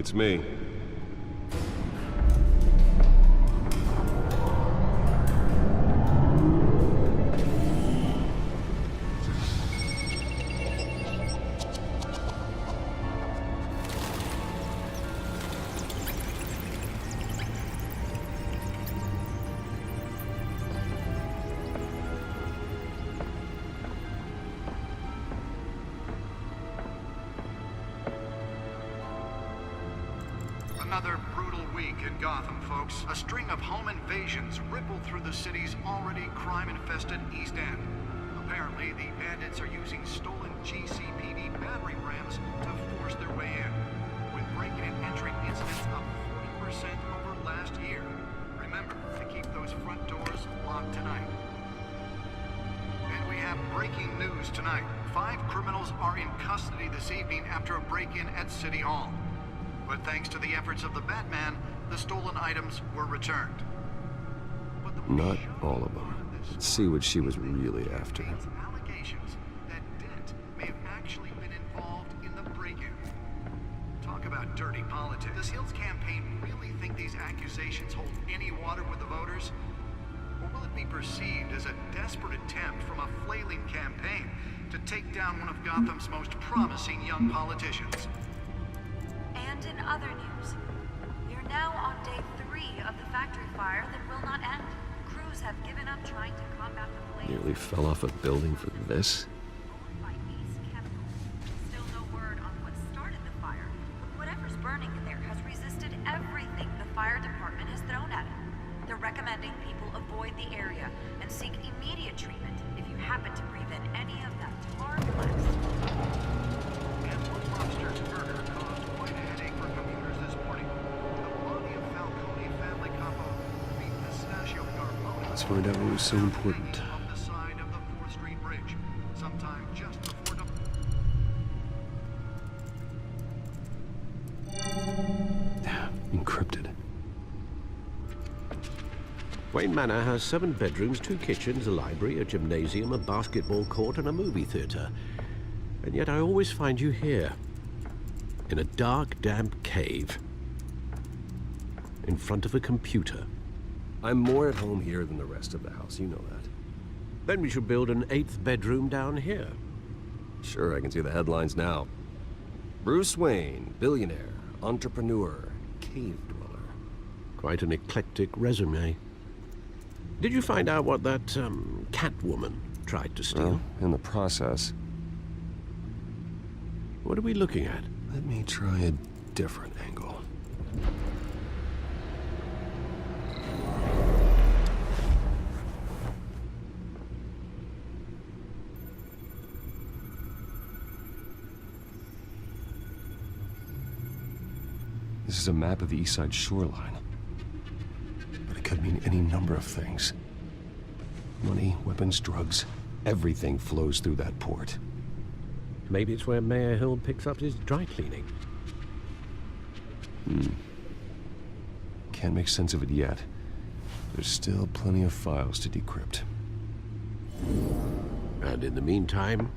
It's me. Another brutal week in Gotham, folks. A string of home invasions rippled through the city's already crime-infested East End. Apparently, the bandits are using stolen GCPD battering rams to force their way in, with breaking and entering incidents up 40% over last year. Remember to keep those front doors locked tonight. And we have breaking news tonight. 5 criminals are in custody this evening after a break-in at City Hall. But thanks to the efforts of the Batman, the stolen items were returned. Not all of them. Let's see what she was really after. Allegations that Dent may have actually been involved in the break-in. Talk about dirty politics. Does Hill's campaign really think these accusations hold any water with the voters? Or will it be perceived as a desperate attempt from a flailing campaign to take down one of Gotham's most promising young politicians? And in other news, we are now on day 3 of the factory fire that will not end. Crews have given up trying to combat the blaze. Nearly fell off a building for this. Owned by Ace Chemical. Still no word on what started the fire, but whatever's burning in there has resisted everything the fire department has thrown at it. They're recommending people avoid the area and seek immediate treatment if you happen to breathe in any of that tar blast. And one monster's murder caused quite a headache for commuters this morning. The body of Falcone family couple, the Pistachio Carbone, Let's find out what was so important. hanging off the side of the 4th Street Bridge, sometime just before Encrypted. Wayne Manor has 7 bedrooms, 2 kitchens, a library, a gymnasium, a basketball court, and a movie theater. And yet I always find you here, in a dark, damp cave, in front of a computer. I'm more at home here than the rest of the house, you know that. Then we should build an 8th bedroom down here. Sure, I can see the headlines now. Bruce Wayne, billionaire, entrepreneur, cave dweller. Quite an eclectic resume. Did you find out what that, Catwoman tried to steal? Well, in the process. What are we looking at? Let me try a different angle. This is a map of the East Side shoreline. But it could mean any number of things. Money, weapons, drugs, everything flows through that port. Maybe it's where Mayor Hill picks up his dry cleaning. Can't make sense of it yet. There's still plenty of files to decrypt. And in the meantime,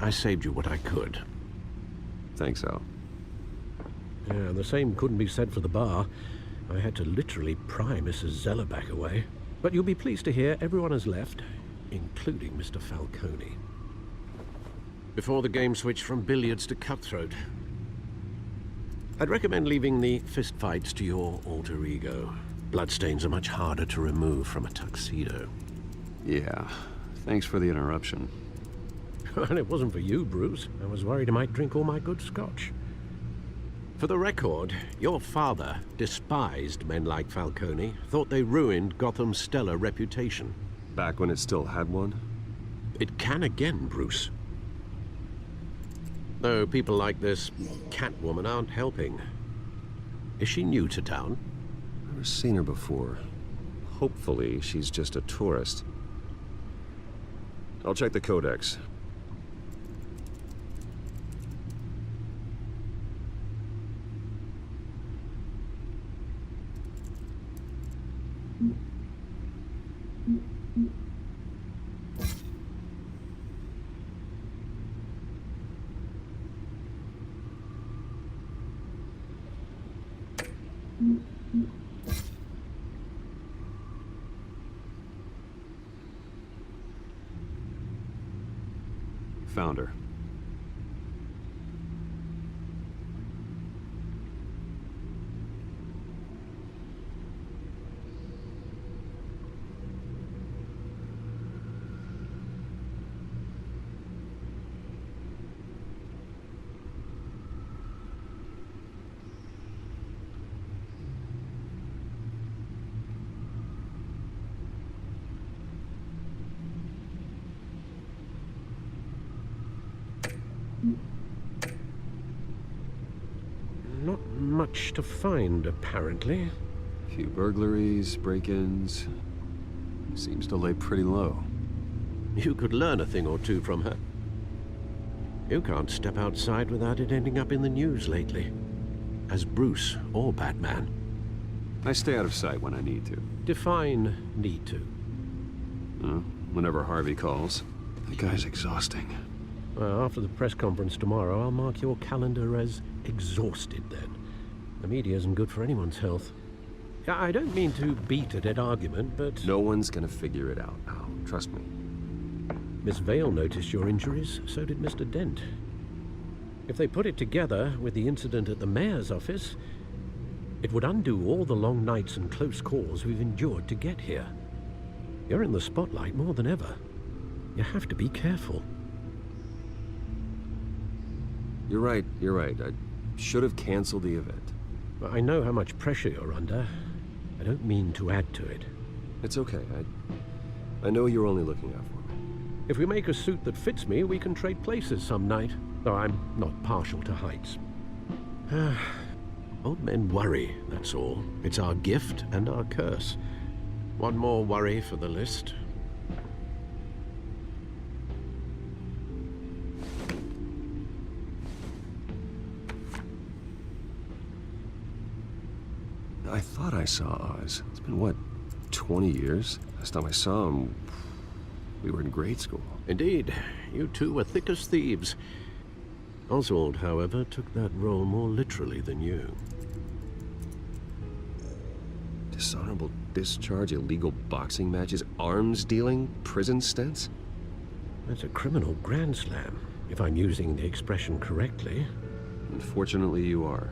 I saved you what I could. Thanks, Al. Yeah, the same couldn't be said for the bar. I had to literally pry Mrs. Zellerback away. But you'll be pleased to hear everyone has left, including Mr. Falcone. Before the game switched from billiards to cutthroat. I'd recommend leaving the fistfights to your alter ego. Bloodstains are much harder to remove from a tuxedo. Yeah, thanks for the interruption. And it wasn't for you, Bruce. I was worried I might drink all my good scotch. For the record, your father despised men like Falcone, thought they ruined Gotham's stellar reputation. Back when it still had one? It can again, Bruce. Though people like this Catwoman aren't helping. Is she new to town? Never seen her before. Hopefully, she's just a tourist. I'll check the codex. Found her. Not much to find, apparently. Few burglaries, break-ins. Seems to lay pretty low. You could learn a thing or two from her. You can't step outside without it ending up in the news lately. As Bruce or Batman. I stay out of sight when I need to. Define need to. Whenever Harvey calls. That guy's exhausting. Well, after the press conference tomorrow, I'll mark your calendar as exhausted then. The media isn't good for anyone's health. I don't mean to beat a dead argument, but... No one's gonna figure it out now. Trust me. Miss Vale noticed your injuries, so did Mr. Dent. If they put it together with the incident at the mayor's office, it would undo all the long nights and close calls we've endured to get here. You're in the spotlight more than ever. You have to be careful. You're right. I should have canceled the event. I know how much pressure you're under. I don't mean to add to it. It's okay. I know you're only looking out for me. If we make a suit that fits me, we can trade places some night. Though I'm not partial to heights. Old men worry, that's all. It's our gift and our curse. One more worry for the list. I thought I saw Oz. It's been, what, 20 years? Last time I saw him, we were in grade school. Indeed, you two were thick as thieves. Oswald, however, took that role more literally than you. Dishonorable discharge, illegal boxing matches, arms dealing, prison stints? That's a criminal grand slam, if I'm using the expression correctly. Unfortunately, you are.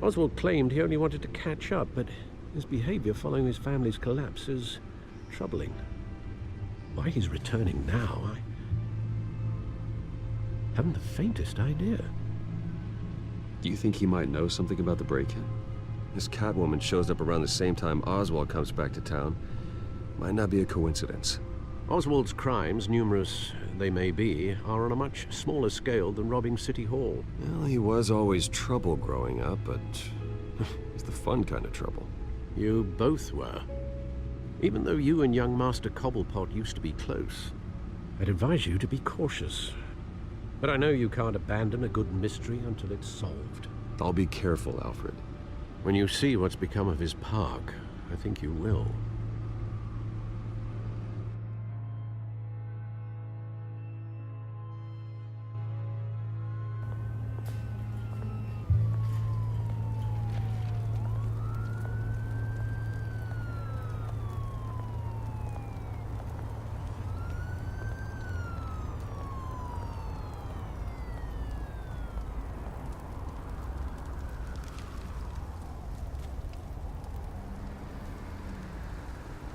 Oswald claimed he only wanted to catch up, but his behavior following his family's collapse is troubling. Why he's returning now, I haven't the faintest idea. Do you think he might know something about the break-in? This Catwoman shows up around the same time Oswald comes back to town. Might not be a coincidence. Oswald's crimes, numerous they may be, are on a much smaller scale than robbing City Hall. Well, he was always trouble growing up, but he's the fun kind of trouble. You both were. Even though you and young Master Cobblepot used to be close, I'd advise you to be cautious. But I know you can't abandon a good mystery until it's solved. I'll be careful, Alfred. When you see what's become of his park, I think you will.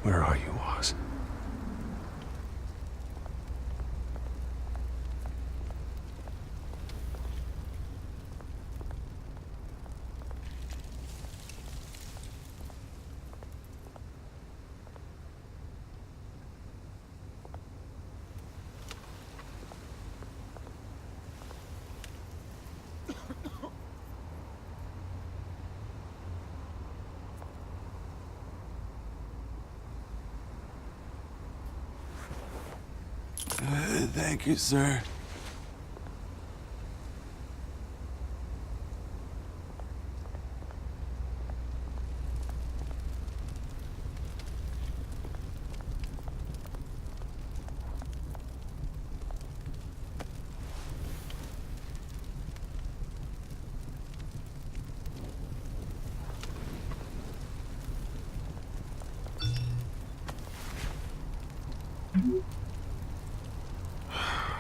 Where are you, Oz? Thank you, sir.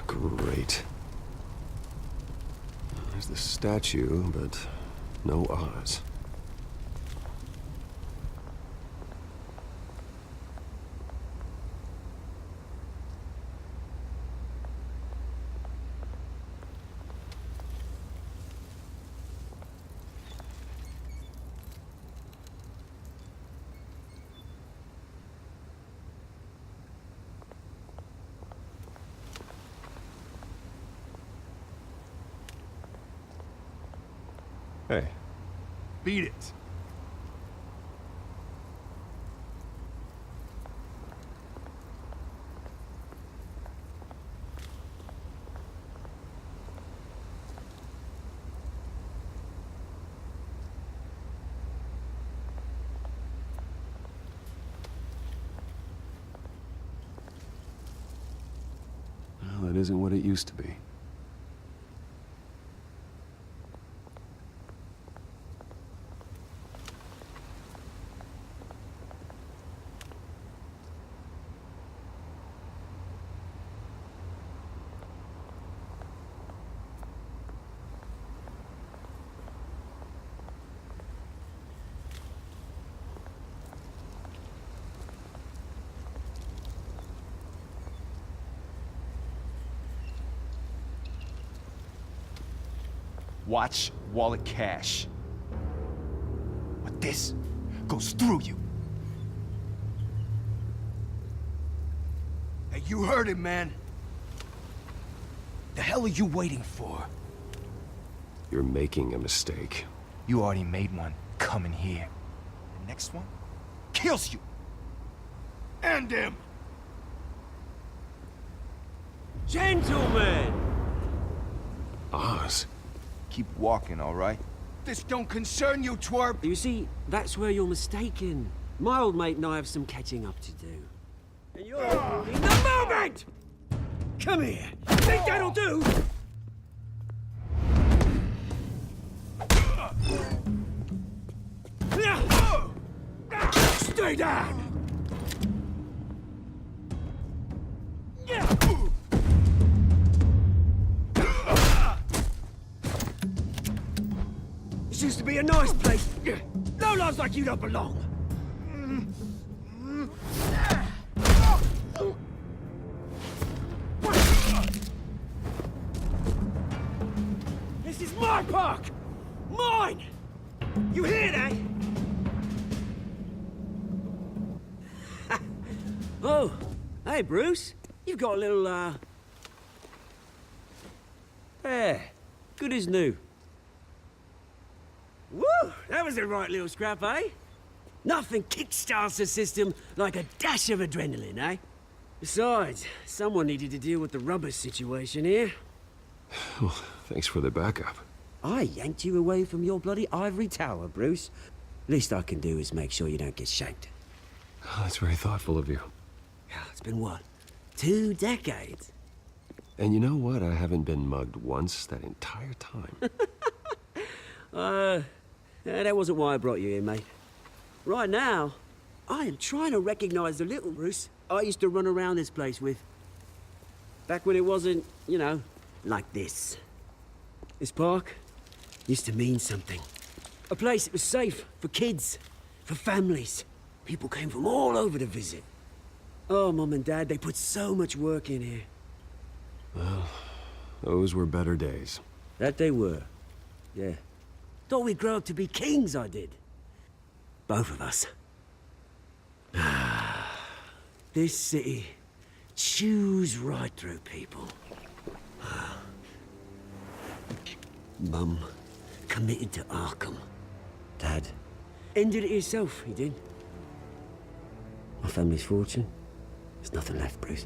Great. There's the statue, but no Oz. Hey. Beat it. Well, it isn't what it used to be. Watch wallet cash. But this goes through you. Hey, you heard it, man. The hell are you waiting for? You're making a mistake. You already made one coming here. The next one kills you. And him. Gentlemen! Oz? Keep walking, all right? This don't concern you, twerp. You see, that's where you're mistaken. My old mate and I have some catching up to do. And you're in the moment! Come here! Think that'll do? Stay down! This used to be a nice place. No lives like you don't belong. This is my park! Mine! You hear that? Oh, hey, Bruce. You've got a little, There. Good as new. Woo! That was a right little scrap, eh? Nothing kickstarts the system like a dash of adrenaline, eh? Besides, someone needed to deal with the rubber situation here. Well, thanks for the backup. I yanked you away from your bloody ivory tower, Bruce. Least I can do is make sure you don't get shanked. Oh, that's very thoughtful of you. It's been what? 2 decades? And you know what? I haven't been mugged once that entire time. That wasn't why I brought you here, mate. Right now, I am trying to recognize the little Bruce I used to run around this place with. Back when it wasn't, you know, like this. This park used to mean something. A place that was safe for kids, for families. People came from all over to visit. Oh, Mum and Dad, they put so much work in here. Well, those were better days. That they were. Yeah. Thought we'd grow up to be kings, I did. Both of us. This city chews right through people. Mum committed to Arkham. Dad ended it himself, he did. My family's fortune. There's nothing left, Bruce.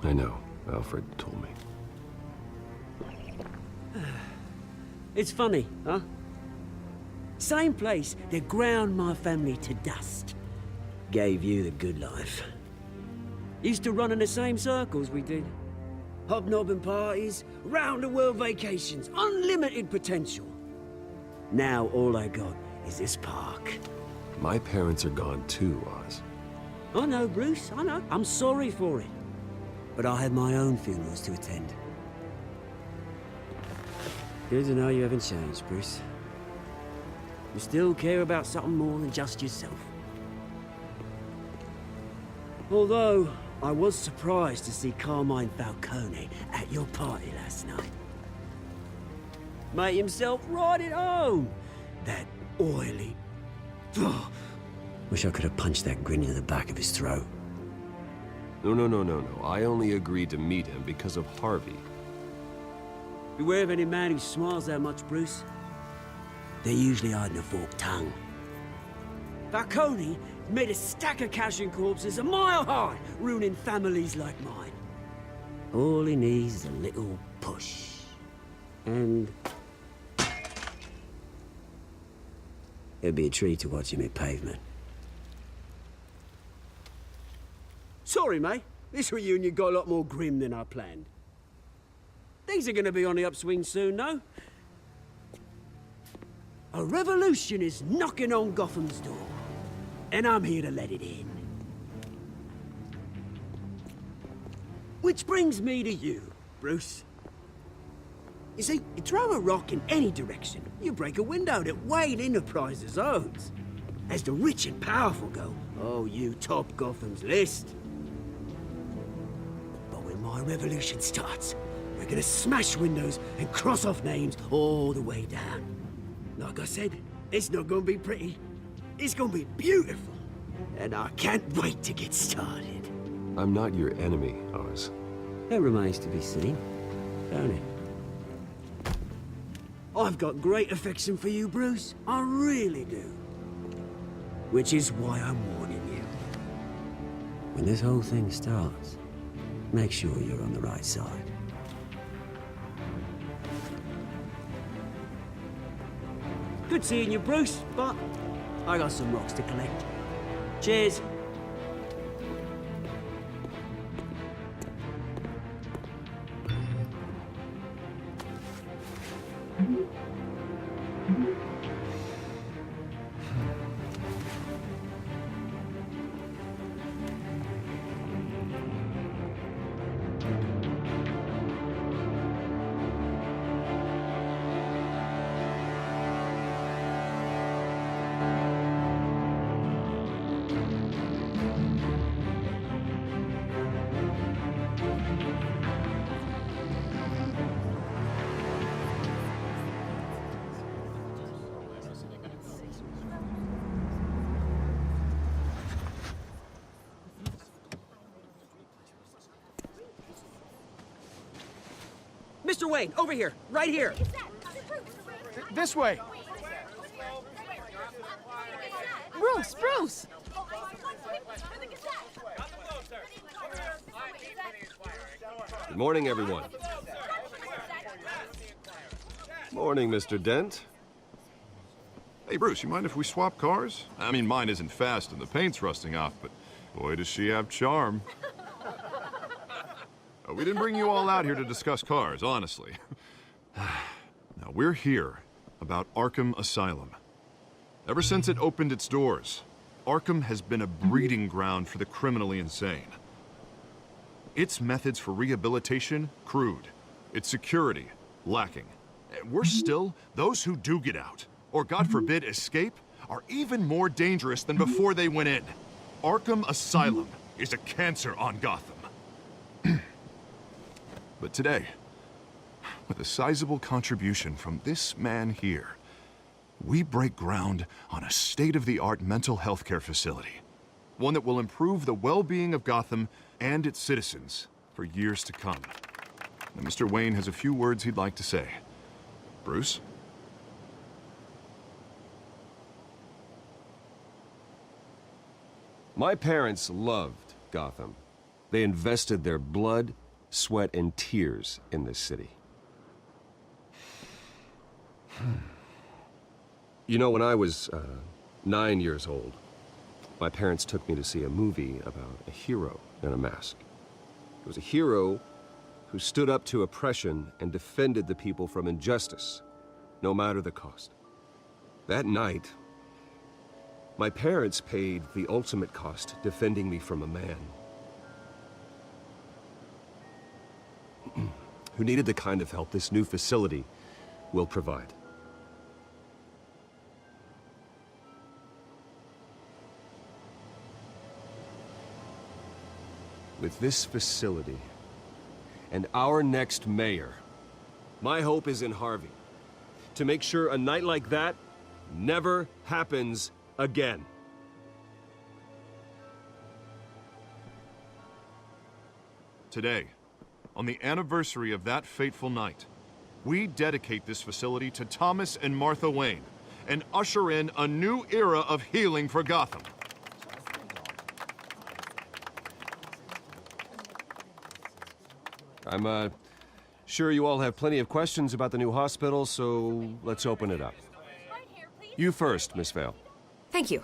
I know. Alfred told me. It's funny, huh? Same place that ground my family to dust. Gave you the good life. Used to run in the same circles we did. Hobnobbing parties, round-the-world vacations, unlimited potential. Now all I got is this park. My parents are gone too, Oz. I know, Bruce, I know. I'm sorry for it. But I had my own funerals to attend. Good to know you haven't changed, Bruce. You still care about something more than just yourself. Although, I was surprised to see Carmine Falcone at your party last night. Made himself right at home. That oily... Ugh. Wish I could have punched that grin into the back of his throat. No. I only agreed to meet him because of Harvey. Beware of any man who smiles that much, Bruce. They're usually hiding a forked tongue. Falcone made a stack of cashing corpses a mile high, ruining families like mine. All he needs is a little push. And... it'd be a treat to watch him hit pavement. Sorry, mate. This reunion got a lot more grim than I planned. Things are gonna be on the upswing soon, no? A revolution is knocking on Gotham's door, and I'm here to let it in. Which brings me to you, Bruce. You see, you throw a rock in any direction, you break a window that Wayne Enterprises owns. As the rich and powerful go, oh, you top Gotham's list. But when my revolution starts, we're gonna smash windows and cross off names all the way down. Like I said, it's not gonna be pretty. It's gonna be beautiful. And I can't wait to get started. I'm not your enemy, Oz. That remains to be seen, don't it? I've got great affection for you, Bruce. I really do. Which is why I'm warning you. When this whole thing starts, make sure you're on the right side. Good seeing you, Bruce, but I got some rocks to collect. Cheers. Mr. Wayne, over here, right here. This way. Bruce! Good morning, everyone. Morning, Mr. Dent. Hey, Bruce, you mind if we swap cars? I mean, mine isn't fast and the paint's rusting off, but boy, does she have charm. We didn't bring you all out here to discuss cars, honestly. Now, we're here about Arkham Asylum. Ever since it opened its doors, Arkham has been a breeding ground for the criminally insane. Its methods for rehabilitation, crude. Its security, lacking. And worse still, those who do get out, or God forbid, escape, are even more dangerous than before they went in. Arkham Asylum is a cancer on Gotham. But today, with a sizable contribution from this man here, we break ground on a state-of-the-art mental health care facility. One that will improve the well-being of Gotham and its citizens for years to come. Now, Mr. Wayne has a few words he'd like to say. Bruce? My parents loved Gotham. They invested their blood, sweat, and tears in this city. You know, when I was 9 years old, my parents took me to see a movie about a hero in a mask. It was a hero who stood up to oppression and defended the people from injustice, no matter the cost. That night, my parents paid the ultimate cost defending me from a man who needed the kind of help this new facility will provide. With this facility and our next mayor, my hope is in Harvey, to make sure a night like that never happens again. Today, on the anniversary of that fateful night, we dedicate this facility to Thomas and Martha Wayne and usher in a new era of healing for Gotham. I'm sure you all have plenty of questions about the new hospital, so let's open it up. You first, Miss Vale. Thank you.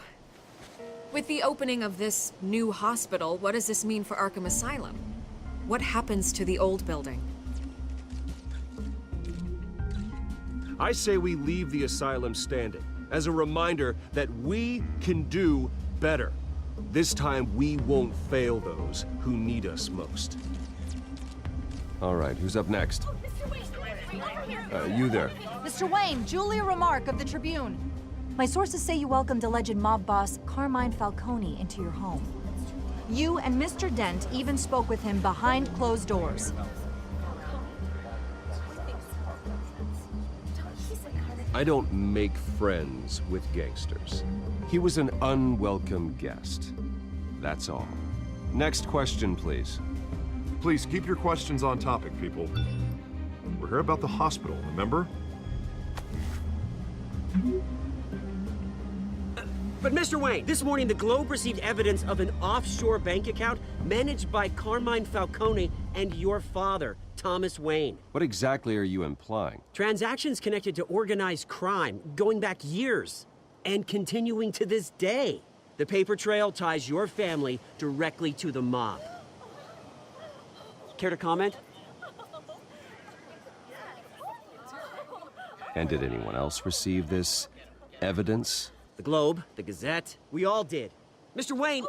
With the opening of this new hospital, what does this mean for Arkham Asylum? What happens to the old building? I say we leave the asylum standing as a reminder that we can do better. This time we won't fail those who need us most. All right, who's up next? You there. Mr. Wayne, Julia Remark of the Tribune. My sources say you welcomed alleged mob boss Carmine Falcone into your home. You and Mr. Dent even spoke with him behind closed doors. I don't make friends with gangsters. He was an unwelcome guest. That's all. Next question, please. Please keep your questions on topic, people. We're here about the hospital, remember? But Mr. Wayne, this morning the Globe received evidence of an offshore bank account managed by Carmine Falcone and your father, Thomas Wayne. What exactly are you implying? Transactions connected to organized crime going back years and continuing to this day. The paper trail ties your family directly to the mob. Care to comment? And did anyone else receive this evidence? The Globe, the Gazette, we all did. Mr. Wayne,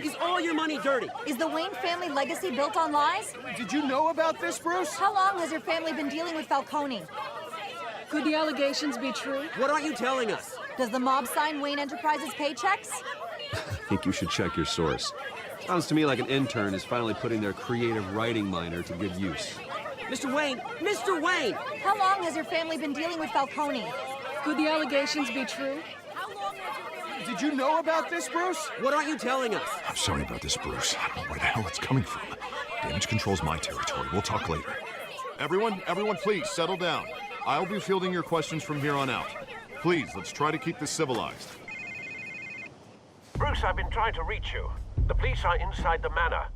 is all your money dirty? Is the Wayne family legacy built on lies? Did you know about this, Bruce? How long has your family been dealing with Falcone? Could the allegations be true? What aren't you telling us? Does the mob sign Wayne Enterprises paychecks? I think you should check your source. Sounds to me like an intern is finally putting their creative writing minor to good use. Mr. Wayne! How long has your family been dealing with Falcone? Could the allegations be true? Did you know about this, Bruce? What aren't you telling us? I'm sorry about this, Bruce. I don't know where the hell it's coming from. Damage control's my territory. We'll talk later. Everyone, please, settle down. I'll be fielding your questions from here on out. Please, let's try to keep this civilized. Bruce, I've been trying to reach you. The police are inside the manor.